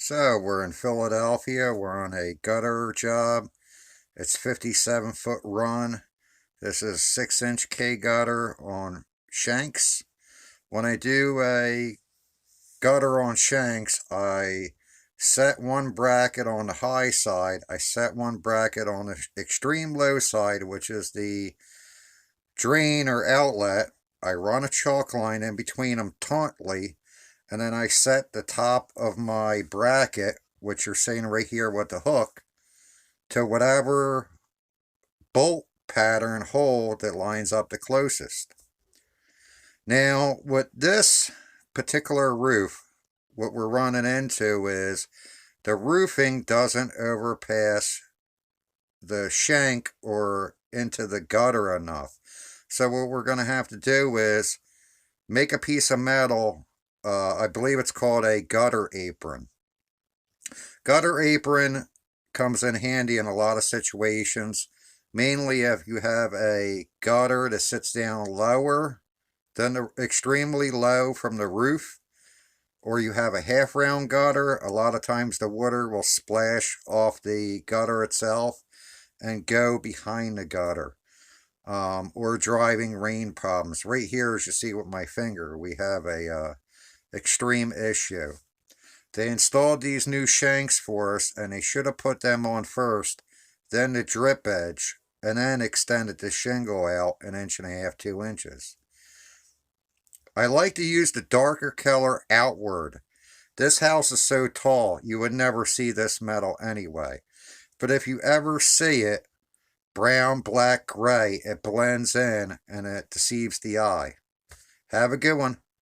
So we're in Philadelphia. We're on a gutter job. It's 57-foot run. This is 6-inch K gutter on shanks. When I do a gutter on shanks, I set one bracket on the high side. I set one bracket on the extreme low side, which is the drain or outlet. I run a chalk line in between them tautly, and then I set the top of my bracket, which you're seeing right here with the hook, to whatever bolt pattern hole that lines up the closest. Now, with this particular roof, what we're running into is the roofing doesn't overpass the shank or into the gutter enough. So what we're going to have to do is make a piece of metal. I believe it's called a gutter apron. Gutter apron comes in handy in a lot of situations, mainly if you have a gutter that sits down lower than the extremely low from the roof, or you have a half round gutter. A lot of times the water will splash off the gutter itself and go behind the gutter. Or driving rain problems. Right here, as you see with my finger, we have a extreme issue. They installed these new shanks for us, and they should have put them on first, then the drip edge, and then extended the shingle out 1.5 to 2 inches. I like to use the darker color outward. This house is so tall, you would never see this metal anyway. But if you ever see it, brown, black, gray, it blends in and it deceives the eye. Have a good one.